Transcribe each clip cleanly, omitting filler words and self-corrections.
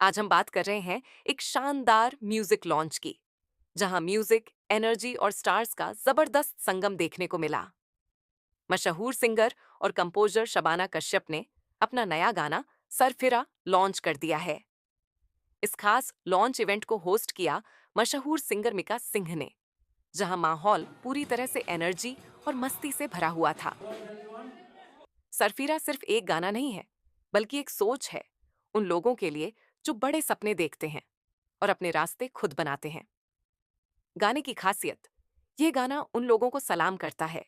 आज हम बात कर रहे हैं एक शानदार म्यूजिक लॉन्च की, जहां म्यूजिक, एनर्जी और स्टार्स का जबरदस्त संगम देखने को मिला। मशहूर सिंगर और कंपोजर शबाना कश्यप ने अपना नया गाना सरफिरा लॉन्च कर दिया है। इस खास लॉन्च इवेंट को होस्ट किया मशहूर सिंगर मिका सिंह ने, जहां माहौल पूरी तरह से एनर्जी और मस्ती से भरा हुआ था। सरफिरा सिर्फ एक गाना नहीं है, बल्कि एक सोच है उन लोगों के लिए जो बड़े सपने देखते हैं और अपने रास्ते खुद बनाते हैं। गाने की खासियत, ये गाना उन लोगों को सलाम करता है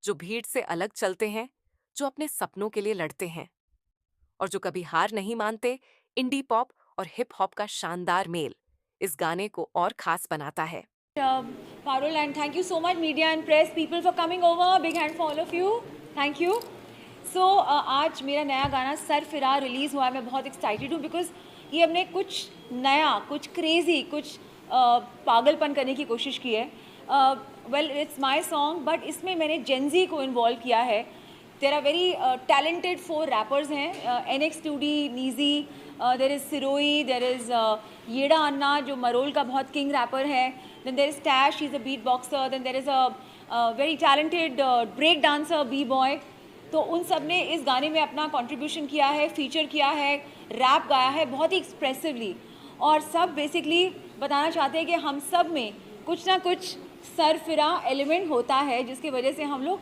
जो भीड़ से अलग चलते हैं, जो अपने सपनों के लिए लड़ते हैं और जो कभी हार नहीं मानते। इंडी पॉप और हिप हॉप का शानदार मेल इस गाने को और खास बनाता है। Parul, and thank you so much, media and press people, for coming over. Big hand for all of you. Thank you. So, आज मेरा नया गाना सर फिरा रिलीज़ हुआ है। मैं बहुत एक्साइटेड हूँ बिकॉज ये हमने कुछ नया, कुछ क्रेज़ी, कुछ पागलपन करने की कोशिश की है। Well, it's my song, but इसमें मैंने जेंजी को इन्वॉल्व किया है। There are very talented 4 rappers हैं, NX2D, नीजी, देर इज़ सिरोई, देर इज़ येड़ा अन्ना जो मरोल का बहुत किंग रैपर है, then there is Tash, he's a beatboxer, then there is a very talented break dancer, B-boy. तो उन सब ने इस गाने में अपना कंट्रीब्यूशन किया है, फीचर किया है, रैप गाया है बहुत ही एक्सप्रेसिवली, और सब बेसिकली बताना चाहते हैं कि हम सब में कुछ ना कुछ सरफिरा एलिमेंट होता है जिसकी वजह से हम लोग,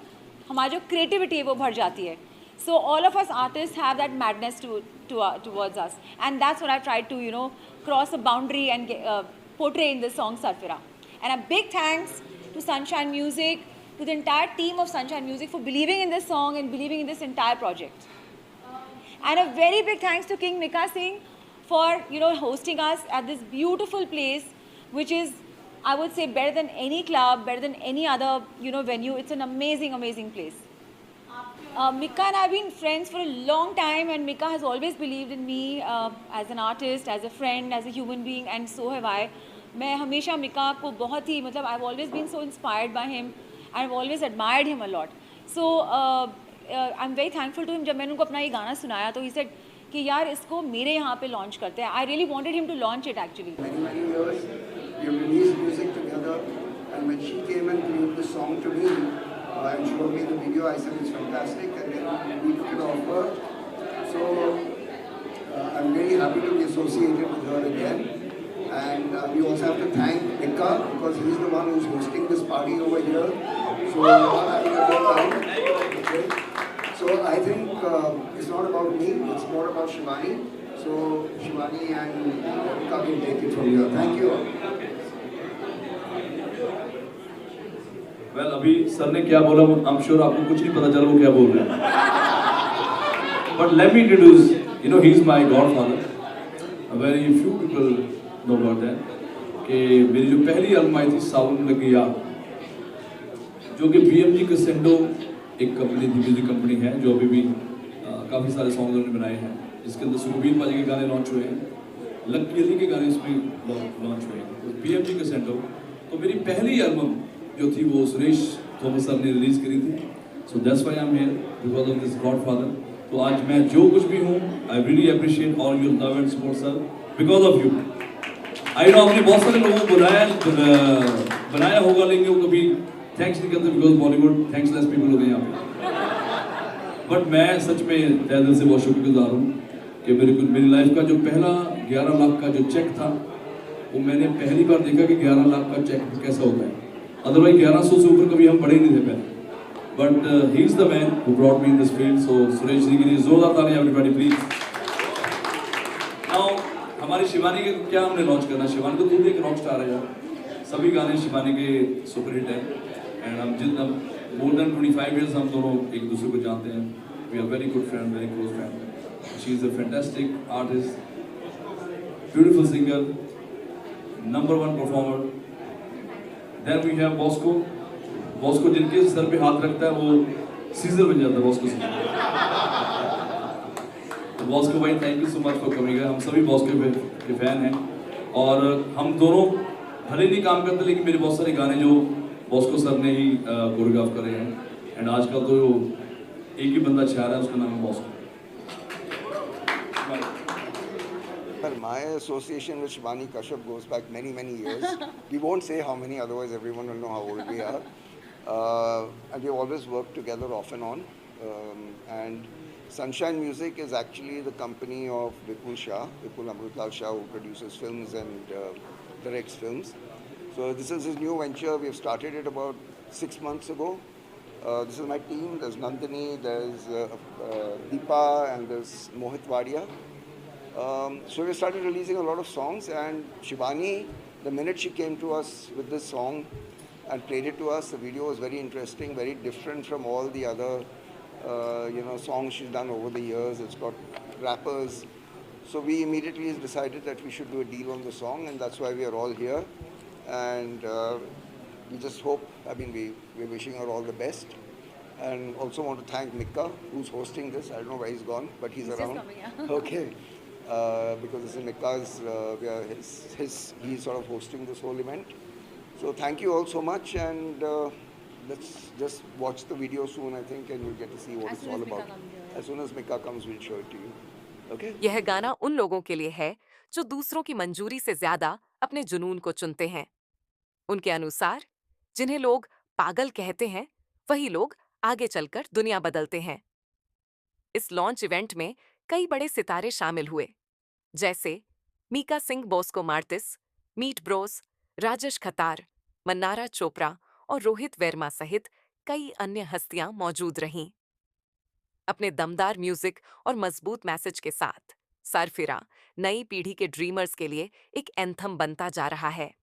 हमारी जो क्रिएटिविटी है वो बढ़ जाती है. So all of us artists have that madness towards us, and that's what I tried to, cross a boundary and portray in this song Sarfira. And a big thanks to Sunshine Music, to the entire team of Sunshine Music for believing in this song and believing in this entire project. And a very big thanks to King Mika Singh for, hosting us at this beautiful place, which is, I would say, better than any club, better than any other, venue. It's an amazing, amazing place. Mika and I have been friends for a long time, and Mika has always believed in me as an artist, as a friend, as a human being, and so have I. मैं हमेशा मिका को बहुत ही, मतलब I've always been so inspired by him, and I've always admired him a lot. So I'm very thankful to him. जब मैंने उनको अपना ये गाना सुनाया तो he said कि यार इसको मेरे यहाँ पे launch करते हैं. I really wanted him to launch it actually. Many years we have released music together, and when she came and played the song to me and showed me the video, I said it's fantastic, and then we took it off her. So I'm very happy to be associated with her again. And we also have to thank Mika because he's the one who's hosting this party over here. So I'm having a good time. Okay. So I think it's not about me, it's more about Shivani. So Shivani and Mika can take it from here. Thank you. Well, अभी sir ने क्या बोला, I'm sure आपको कुछ नहीं पता चला वो क्या बोल रहे हैं. But let me introduce, he's my godfather. A very few people know about that. कि मेरी जो पहली एल्बम आई थी सावन लगी याद, जो कि BMG कसेंडो एक कंपनी थी, म्यूजिक कंपनी है, जो अभी भी काफ़ी सारे सॉन्ग उन्होंने बनाए हैं, जिसके अंदर सुखबीर पाजी के गाने लॉन्च हुए हैं, लकी अली के गाने इसमें लॉन्च हुए हैं. तो BMG कसेंडो, तो मेरी पहली एल्बम जो थी वो सुरेश थॉमस सर ने रिलीज़ करी थी. So that's why I am here because of this godfather. तो आज मैं जो कुछ भी हूँ, I really appreciate all your love and support sir, because of you. I know आपने बहुत सारे लोगों को बनाया होगा, लेकिन वो कभी थैंक्स नहीं करते बिकॉज बॉलीवुड थैंक्सलेस पीपल होते हैं यहाँ पे. बट मैं सच में तहे दिल से बहुत शुक्रगुजार हूँ कि मेरी लाइफ का जो पहला 11 लाख का जो चेक था, वो मैंने पहली बार देखा कि 11 लाख का चेक कैसा होता है. अदरवाइज 1100 से ऊपर कभी हम पढ़े नहीं थे पहले. But he is the man who brought me in this field. So Suresh ji के लिए जोरदार तालियां एवरीबॉडी प्लीज. नाउ हमारी शिवानी के क्या हमने लॉन्च करना. शिवानी तो खुद एक रॉक स्टार है यार, सभी गाने शिवानी के सुपरहिट हैं. एंड हम जितना मोर देन 25 ईयर्स हम दोनों एक दूसरे को जानते हैं. We are very good friend, very close friend. She is a fantastic artist, beautiful singer, number 1 performer. Then we have Bosco. Bosco जिनके सर पे हाथ रखता है वो सीजर बन जाता है बॉस्को से. तो बॉस्को भाई, thank you so much for coming. हम सभी बॉस्को के फैन हैं, और हम दोनों भले नहीं काम करते, लेकिन मेरे बहुत सारे गाने जो बॉस्को सर ने ही कोरियोग्राफ करे हैं. एंड आजकल तो एक ही बंदा छा रहा है, उसका नाम है Bosco. my association with Shivani Kashyap goes back many, many years. We won't say how many, otherwise everyone will know how old we are. And we've always worked together off and on. And Sunshine Music is actually the company of Vipul Shah, Vipul Amritlal Shah, who produces films and directs films. So this is his new venture. We've started it about 6 months ago. This is my team. There's Nandini, there's Deepa, and there's Mohit Wadia. So we started releasing a lot of songs, and Shivani, the minute she came to us with this song and played it to us, the video was very interesting, very different from all the other songs she's done over the years. It's got rappers. So we immediately decided that we should do a deal on the song, and that's why we are all here. And we just hope, we're wishing her all the best. And also want to thank Mikka, who's hosting this. I don't know where he's gone, but he's around. Just coming, yeah. Okay. Because this is Mikka's, he's sort of hosting this whole event. So thank you all so much, and let's just watch the video soon, I think, and you'll get to see what As it's soon all as Mikka about. comes here. As soon as Mikka comes, we'll show it to you. Okay? यह गाना उन लोगों के लिए है जो दूसरों की मंजूरी से ज्यादा अपने जुनून को चुनते हैं। उनके अनुसार जिन्हें लोग पागल कहते हैं, वही लोग आगे चलकर दुनिया बदलते हैं। इस लॉन्च इवेंट में कई बड़े सितारे शामिल हुए, जैसे मीका सिंह बॉस्को मार्टिस, मीट ब्रोस, राजेश खतार, मन्नारा चोपड़ा और रोहित वर्मा सहित कई अन्य हस्तियां मौजूद रहीं। अपने दमदार म्यूजिक और मजबूत मैसेज के साथ सरफिरा नई पीढ़ी के ड्रीमर्स के लिए एक एंथम बनता जा रहा है।